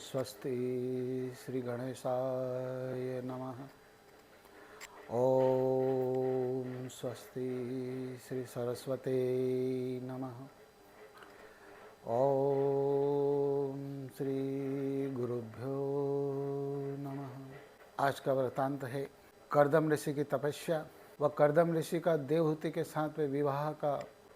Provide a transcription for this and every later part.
स्वस्ति श्री गणेशाय नमः। ओम स्वस्ति श्री सरस्वते नमः। ओम श्री गुरुभ्यो नमः। आज का वृत्तांत है कर्दम ऋषि की तपस्या व कर्दम ऋषि का देवहूति के साथ में विवाह का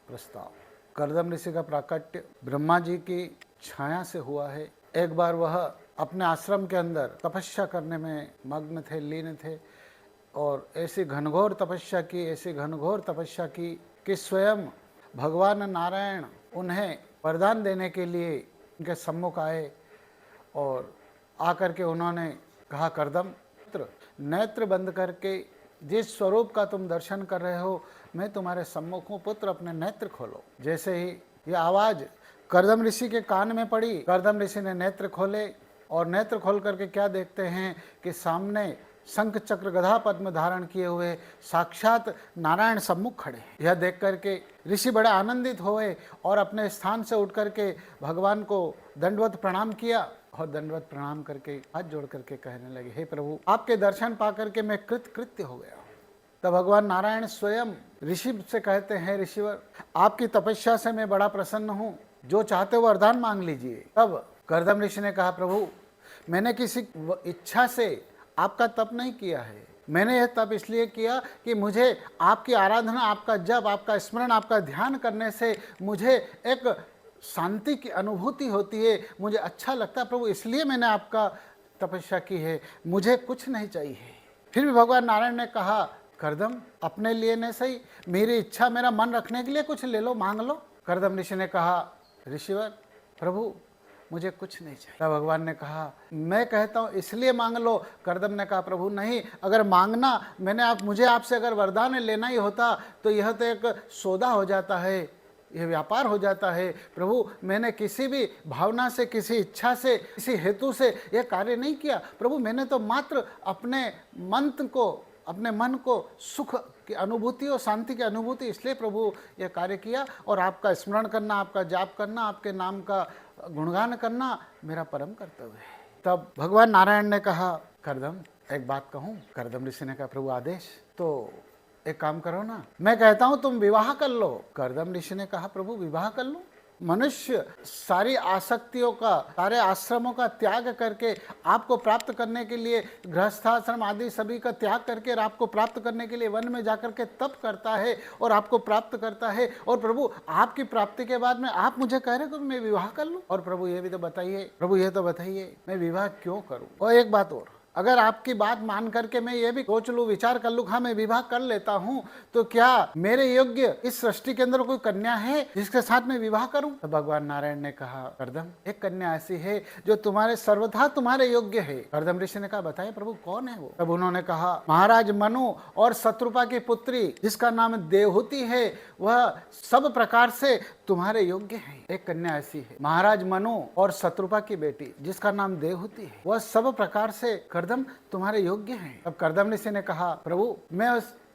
प्रस्ताव। कर्दम ऋषि का प्राकट्य ब्रह्मा जी की छाया से हुआ है। एक बार वह अपने आश्रम के अंदर तपस्या करने में मग्न थे, लीन थे और ऐसी घनघोर तपस्या की कि स्वयं भगवान नारायण उन्हें वरदान देने के लिए उनके सम्मुख आए और आकर के उन्होंने कहा, कर्दम नेत्र बंद करके जिस स्वरूप का तुम दर्शन कर रहे हो मैं तुम्हारे सम्मुख हूँ, पुत्र अपने नेत्र खोलो। जैसे ही यह आवाज़ कर्दम ऋषि के कान में पड़ी, कर्दम ऋषि ने नेत्र खोले और नेत्र खोल करके क्या देखते हैं कि सामने शंख चक्र गदा पद्म धारण किए हुए साक्षात नारायण सम्मुख खड़े हैं। यह देख करके ऋषि बड़े आनंदित हुए और अपने स्थान से उठ करके भगवान को दंडवत प्रणाम किया और दंडवत प्रणाम करके हाथ जोड़ करके कहने लगे, हे प्रभु, आपके दर्शन पा करके मैं कृत्य हो गया। तब भगवान नारायण स्वयं ऋषि से कहते हैं, ऋषिवर, आपकी तपस्या से मैं बड़ा प्रसन्न हूँ, जो चाहते हो वरदान मांग लीजिए। तब कर्दम ऋषि ने कहा, प्रभु, मैंने किसी इच्छा से आपका तप नहीं किया है। मैंने यह तप इसलिए किया कि मुझे आपकी आराधना, आपका जप, आपका स्मरण, आपका ध्यान करने से मुझे एक शांति की अनुभूति होती है, मुझे अच्छा लगता है प्रभु, इसलिए मैंने आपका तपस्या की है, मुझे कुछ नहीं चाहिए। फिर भी भगवान नारायण ने कहा, कर्दम, अपने लिए नहीं सही, मेरी इच्छा, मेरा मन रखने के लिए कुछ ले लो, मांग लो। कर्दम ऋषि ने कहा, ऋषिवर, प्रभु, मुझे कुछ नहीं चाहिए। तब भगवान ने कहा, मैं कहता हूँ इसलिए मांग लो। कर्दम ने कहा, प्रभु नहीं, अगर मांगना मुझे आपसे अगर वरदान लेना ही होता तो यह तो एक सौदा हो जाता है, यह व्यापार हो जाता है। प्रभु, मैंने किसी भी भावना से, किसी इच्छा से, किसी हेतु से यह कार्य नहीं किया। प्रभु, मैंने तो मात्र अपने मन को सुख की अनुभूति और शांति की अनुभूति इसलिए प्रभु यह कार्य किया, और आपका स्मरण करना, आपका जाप करना, आपके नाम का गुणगान करना मेरा परम कर्तव्य है। तब भगवान नारायण ने कहा, कर्दम, एक बात कहूँ। कर्दम ऋषि ने कहा, प्रभु आदेश। तो एक काम करो ना, मैं कहता हूं तुम विवाह कर लो। कर्दम ऋषि ने कहा, प्रभु विवाह कर लो? मनुष्य सारी आसक्तियों का, सारे आश्रमों का त्याग करके आपको प्राप्त करने के लिए, गृहस्थाश्रम आदि सभी का त्याग करके आपको प्राप्त करने के लिए वन में जाकर के तप करता है और आपको प्राप्त करता है। और प्रभु, आपकी प्राप्ति के बाद में आप मुझे कह रहे हो कि मैं विवाह कर लूं? और प्रभु ये भी तो बताइए, प्रभु ये तो बताइए मैं विवाह क्यों करूं? और एक बात और, अगर आपकी बात मान करके मैं ये भी सोच लूँ, विचार कर लूँ, हाँ मैं विवाह कर लेता हूँ, तो क्या मेरे योग्य इस सृष्टि के अंदर कोई कन्या है जिसके साथ मैं विवाह करूँ? तो भगवान नारायण ने कहा, कर्दम, एक कन्या ऐसी है जो तुम्हारे सर्वथा तुम्हारे योग्य है। कर्दम ऋषि ने कहा, बताइए प्रभु कौन है वो? तब उन्होंने कहा, महाराज मनु और शत्रुपा की पुत्री जिसका नाम देवहूति है, वह सब प्रकार से तुम्हारे योग्य है। एक कन्या ऐसी है, महाराज मनु और शत्रुपा की बेटी जिसका नाम देवहूति है, वह सब प्रकार से कर्दम तुम्हारे योग्य हैं। अब कर्दम ऋषि ने कहा, प्रभु,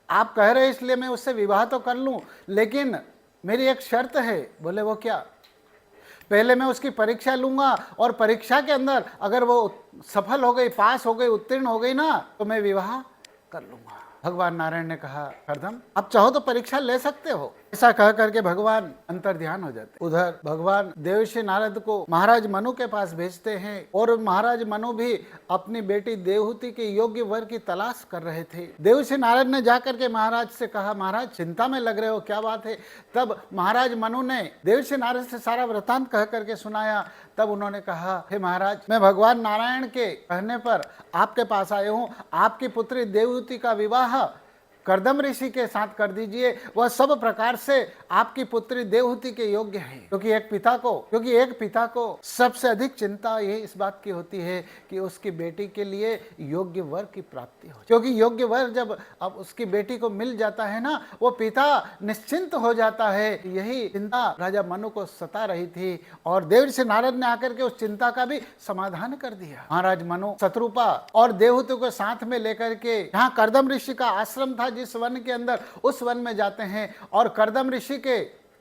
आप कह रहे इसलिए मैं उससे विवाह तो कर लूं, लेकिन मेरी एक शर्त है। बोले वो क्या? पहले मैं उसकी परीक्षा लूंगा और परीक्षा के अंदर अगर वो सफल हो गई, पास हो गई, उत्तीर्ण हो गई ना, तो मैं विवाह कर लूंगा। भगवान नारायण ने कहा, कर्दम, आप चाहो तो परीक्षा ले सकते हो। ऐसा कह करके भगवान अंतर ध्यान हो जाते। उधर भगवान देवर्षि नारद को महाराज मनु के पास भेजते हैं और महाराज मनु भी अपनी बेटी देवहूति के योग्य वर की तलाश कर रहे थे। देवर्षि नारद ने जाकर के महाराज से कहा, महाराज चिंता में लग रहे हो, क्या बात है? तब महाराज मनु ने देवर्षि नारद से सारा वृतांत कह करके सुनाया। तब उन्होंने कहा, हे महाराज, मैं भगवान नारायण के कहने पर आपके पास आया हूँ, आपकी पुत्री देवहूति का विवाह कर्दम ऋषि के साथ कर दीजिए। वह सब प्रकार से आपकी पुत्री देवहूति के योग्य है, क्योंकि एक पिता को सबसे अधिक चिंता ये इस बात की होती है कि उसकी बेटी के लिए योग्य वर की प्राप्ति हो, क्योंकि योग्य वर जब अब उसकी बेटी को मिल जाता है ना, वो पिता निश्चिंत हो जाता है। यही चिंता राजा मनु को सता रही थी और देवर्षि नारद ने आकर के उस चिंता का भी समाधान कर दिया। महाराज मनु शत्रुपा और देवहूति को साथ में लेकर के जहाँ कर्दम ऋषि का आश्रम था, जिस वन के अंदर, उस वन में जाते हैं और कर्दम ऋषि के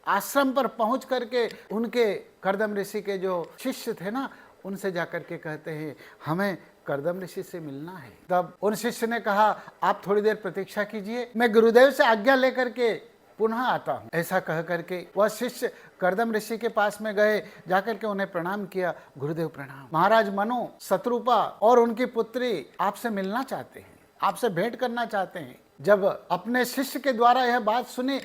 आश्रम पर पहुंच करके उनके कर्दम ऋषि के जो शिष्य थे ना, उनसे जाकर के कहते हैं हमें कर्दम ऋषि से मिलना है। तब उन शिष्य ने कहा आप थोड़ी देर प्रतीक्षा कीजिए, मैं गुरुदेव से आज्ञा लेकर के पुनः आता हूँ। ऐसा कह करके वह शिष्य कर्दम ऋषि के पास में गए, जाकर के उन्हें प्रणाम किया। गुरुदेव प्रणाम, महाराज मनु, शत्रुपा और उनकी पुत्री आपसे मिलना चाहते हैं, आपसे भेंट करना चाहते हैं। जब अपने शिष्य के द्वारा यह बात सुनी,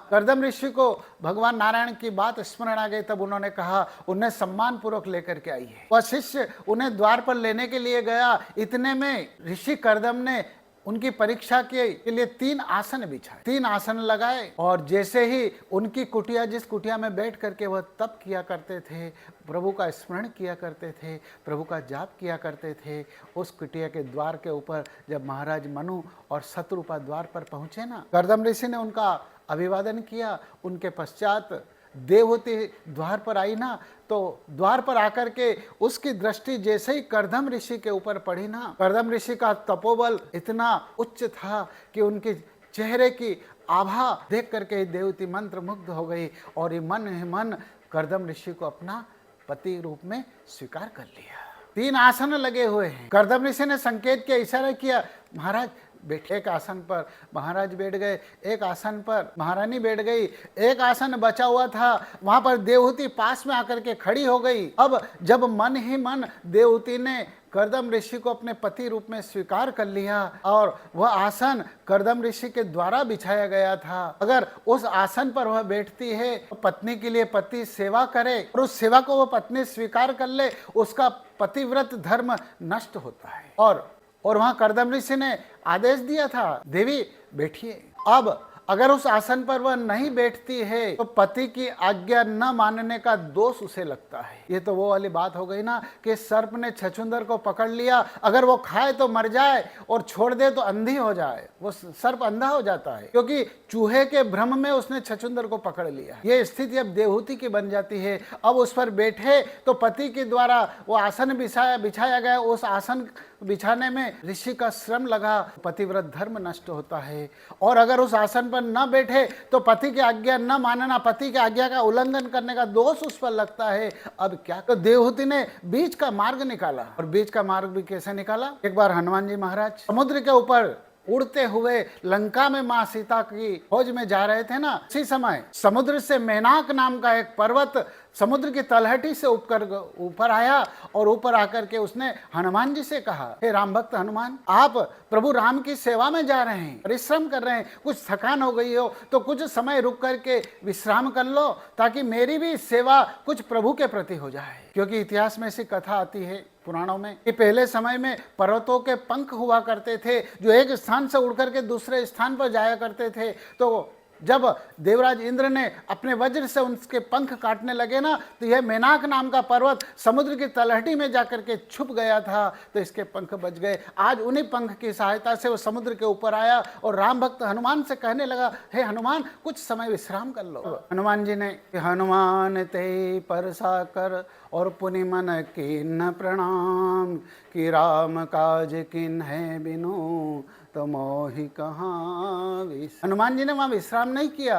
कर्दम ऋषि को भगवान नारायण की बात स्मरण आ गई। तब उन्होंने कहा उन्हें सम्मान पूर्वक लेकर के आइए। वह शिष्य उन्हें द्वार पर लेने के लिए गया। इतने में ऋषि कर्दम ने उनकी परीक्षा के लिए 3 आसन बिछाए, 3 आसन लगाए, और जैसे ही उनकी कुटिया, जिस कुटिया में बैठ करके वह तप किया करते थे, प्रभु का स्मरण किया करते थे, प्रभु का जाप किया करते थे, उस कुटिया के द्वार के ऊपर जब महाराज मनु और शत्रुपा द्वार पर पहुंचे ना, कर्दम ऋषि ने उनका अभिवादन किया। उनके पश्चात देवहूति द्वार पर आई ना, तो द्वार पर आकर के उसकी दृष्टि जैसे ही कर्दम ऋषि के ऊपर पड़ी ना, कर्दम ऋषि का तपोबल इतना उच्च था कि उनके चेहरे की आभा देख करके देवहूति मंत्र मुग्ध हो गई और ये मन ही मन कर्दम ऋषि को अपना पति रूप में स्वीकार कर लिया। 3 आसन लगे हुए हैं। कर्दम ऋषि ने संकेत किया, इशारा किया, महाराज बैठे। एक आसन पर महाराज बैठ गए, एक आसन पर महारानी बैठ गई, एक आसन बचा हुआ था, वहां पर देवहूति पास में आकर के खड़ी हो गई। अब जब मन ही मन देवहूति ने कर्दम ऋषि को अपने पति रूप में स्वीकार कर लिया और वह आसन कर्दम ऋषि के द्वारा बिछाया गया था, अगर उस आसन पर वह बैठती है तो पत्नी के लिए पति सेवा करे और उस सेवा को वह पत्नी स्वीकार कर ले, उसका पतिव्रत धर्म नष्ट होता है। और वहां कर्दम ऋषि ने आदेश दिया था, देवी बैठिए। अब अगर उस आसन पर वह नहीं बैठती है तो पति की आज्ञा न मानने का दोष उसे लगता है। ये तो वो वाली बात हो गई ना कि सर्प ने छछूंदर को पकड़ लिया, अगर वो खाए तो मर जाए और छोड़ दे तो अंधी हो जाए। वो सर्प अंधा हो जाता है क्योंकि चूहे के भ्रम में उसने छछूंदर को पकड़ लिया। ये स्थिति अब देवहूति की बन जाती है। अब उस पर बैठे तो पति के द्वारा वो आसन बिछाया गया, उस आसन बिछाने में ऋषि का श्रम लगा, पतिव्रत धर्म नष्ट होता है। और अगर उस आसन पर न बैठे तो पति की आज्ञा न मानना, पति की आज्ञा का उल्लंघन करने का दोष उस पर लगता है। अब क्या, तो देवहूति ने बीच का मार्ग निकाला। और बीच का मार्ग भी कैसे निकाला? एक बार हनुमान जी महाराज समुद्र के ऊपर उड़ते हुए लंका में माँ सीता की खोज में जा रहे थे ना, उसी समय समुद्र से मेनाक नाम का एक पर्वत समुद्र की तलहटी से ऊपर आया और ऊपर आकर के उसने हनुमान जी से कहा, हे राम भक्त हनुमान, आप प्रभु राम की सेवा में जा रहे हैं, परिश्रम कर रहे हैं, कुछ थकान हो गई हो तो कुछ समय रुक करके विश्राम कर लो ताकि मेरी भी सेवा कुछ प्रभु के प्रति हो जाए। क्योंकि इतिहास में ऐसी कथा आती है पुराणों में कि पहले समय में पर्वतों के पंख हुआ करते थे जो एक स्थान से उड़ करके दूसरे स्थान पर जाया करते थे। तो जब देवराज इंद्र ने अपने वज्र से उसके पंख काटने लगे ना, तो यह मेनाक नाम का पर्वत समुद्र की तलहटी में जाकर के छुप गया था, तो इसके पंख बच गए। आज उन्हीं पंख की सहायता से वो समुद्र के ऊपर आया और राम भक्त हनुमान से कहने लगा, हे हनुमान कुछ समय विश्राम कर लो। हनुमान जी ने, हनुमान ते परसा कर और पुनि मन कीन प्रणाम, कि राम काज किन है बिनु तो मोहि कहाँ। हनुमान जी ने वहां विश्राम नहीं किया,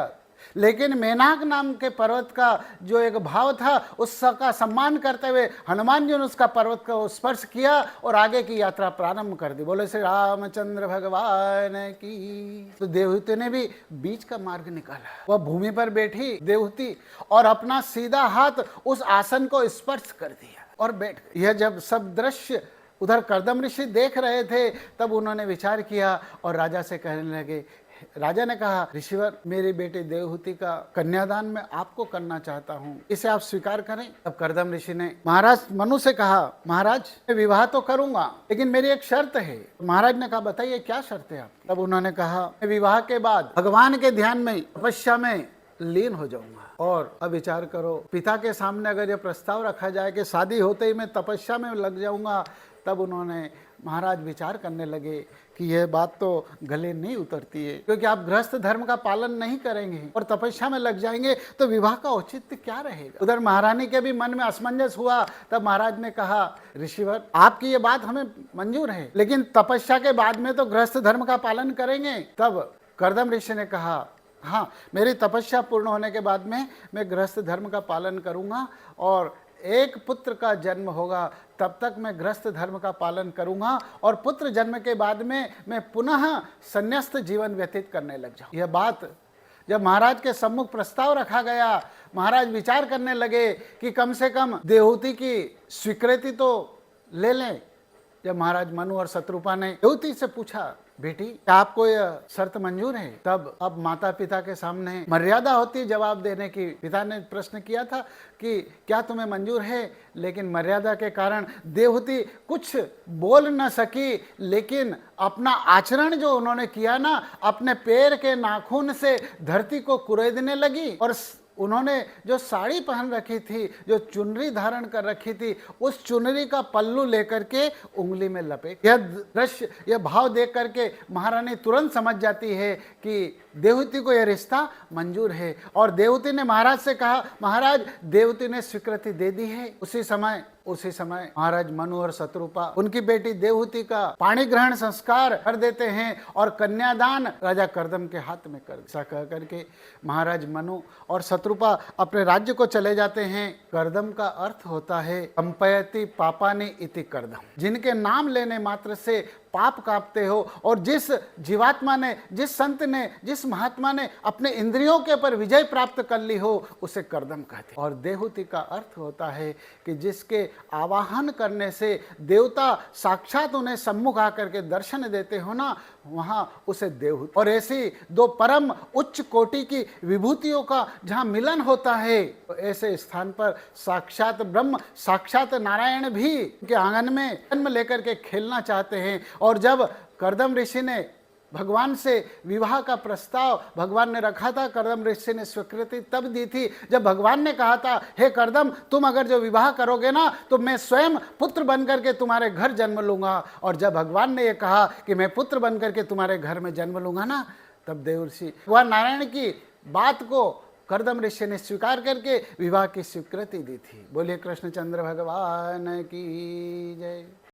लेकिन मेनाक नाम के पर्वत का जो एक भाव था उसका सम्मान करते हुए हनुमान जी ने उसका पर्वत को स्पर्श किया और आगे की यात्रा प्रारंभ कर दी। बोले श्री रामचंद्र भगवान की। तो देवहूति ने भी बीच का मार्ग निकाला। वह भूमि पर बैठी देवहूति और अपना सीधा हाथ उस आसन को स्पर्श कर दिया और बैठ गई। यह जब सब दृश्य उधर कर्दम ऋषि देख रहे थे तब उन्होंने विचार किया और राजा से कहने लगे। राजा ने कहा, ऋषिवर, मेरी बेटी देवहूति का कन्यादान मैं आपको करना चाहता हूँ, इसे आप स्वीकार करें। तब कर्दम ऋषि ने महाराज मनु से कहा, महाराज मैं विवाह तो करूंगा लेकिन मेरी एक शर्त है। महाराज ने कहा, बताइए क्या शर्त है आपकी? तब उन्होंने कहा, मैं विवाह के बाद भगवान के ध्यान में तपस्या में लीन हो जाऊंगा। और अब विचार करो, पिता के सामने अगर ये प्रस्ताव रखा जाए कि शादी होते ही मैं तपस्या में लग जाऊंगा, तब उन्होंने महाराज विचार करने लगे कि यह बात तो गले नहीं उतरती है, क्योंकि आप गृहस्थ धर्म का पालन नहीं करेंगे और तपस्या में लग जाएंगे तो विवाह का औचित्य क्या रहेगा। उधर महारानी के भी मन में असमंजस हुआ। तब महाराज ने कहा, ऋषिवर, आपकी ये बात हमें मंजूर है, लेकिन तपस्या के बाद में तो गृहस्थ धर्म का पालन करेंगे। तब कर्दम ऋषि ने कहा, हाँ, मेरी तपस्या पूर्ण होने के बाद में मैं गृहस्थ धर्म का पालन करूंगा और एक पुत्र का जन्म होगा तब तक मैं गृहस्थ धर्म का पालन करूंगा और पुत्र जन्म के बाद में मैं पुनः संन्यास्त जीवन व्यतीत करने लग जाऊं। यह बात जब महाराज के सम्मुख प्रस्ताव रखा गया, महाराज विचार करने लगे कि कम से कम देवहूति की स्वीकृति तो ले लें। जब महाराज मनु और शत्रुपा ने देवहूति से पूछा, बेटी क्या आपको यह शर्त मंजूर है, तब अब माता पिता के सामने मर्यादा होती है जवाब देने की। पिता ने प्रश्न किया था कि क्या तुम्हें मंजूर है, लेकिन मर्यादा के कारण देवहूति कुछ बोल न सकी, लेकिन अपना आचरण जो उन्होंने किया ना, अपने पैर के नाखून से धरती को कुरेदने लगी और उन्होंने जो साड़ी पहन रखी थी, जो चुनरी धारण कर रखी थी, उस चुनरी का पल्लू लेकर के उंगली में लपेट। यह दृश्य, यह भाव देख करके महारानी तुरंत समझ जाती है कि देवहूति को यह रिश्ता मंजूर है। और देवहूति ने महाराज से कहा, महाराज देवहूति ने स्वीकृति दे दी है। उसी समय महाराज मनु और शत्रुपा उनकी बेटी देवहूति का पाणी ग्रहण संस्कार कर देते हैं और कन्यादान राजा कर्दम के हाथ में कर। ऐसा कह करके महाराज मनु और शत्रुपा अपने राज्य को चले जाते हैं। कर्दम का अर्थ होता है कंपयति पापानि इति कर्दम, जिनके नाम लेने मात्र से पाप कांपते हो। और जिस जीवात्मा ने, जिस संत ने, जिस महात्मा ने अपने इंद्रियों के ऊपर विजय प्राप्त कर ली हो, उसे कर्दम कहते। और देवहूति का अर्थ होता है कि जिसके आवाहन करने से देवता साक्षात उन्हें सम्मुख आकर के दर्शन देते हो ना, वहां उसे देवहूति। और ऐसी दो परम उच्च कोटि की विभूतियों का जहां मिलन होता है, तो ऐसे स्थान पर साक्षात ब्रह्म, साक्षात नारायण भी के आंगन में जन्म लेकर के खेलना चाहते हैं। और जब कर्दम ऋषि ने भगवान से विवाह का प्रस्ताव भगवान ने रखा था, कर्दम ऋषि ने स्वीकृति तब दी थी जब भगवान ने कहा था, हे कर्दम, तुम अगर जो विवाह करोगे ना, तो मैं स्वयं पुत्र बन करके तुम्हारे घर जन्म लूंगा। और जब भगवान ने ये कहा कि मैं पुत्र बन करके तुम्हारे घर में जन्म लूंगा ना, तब देवर्षि वह नारायण की बात को कर्दम ऋषि ने स्वीकार करके विवाह की स्वीकृति दी थी। बोलिए कृष्णचंद्र भगवान की जय।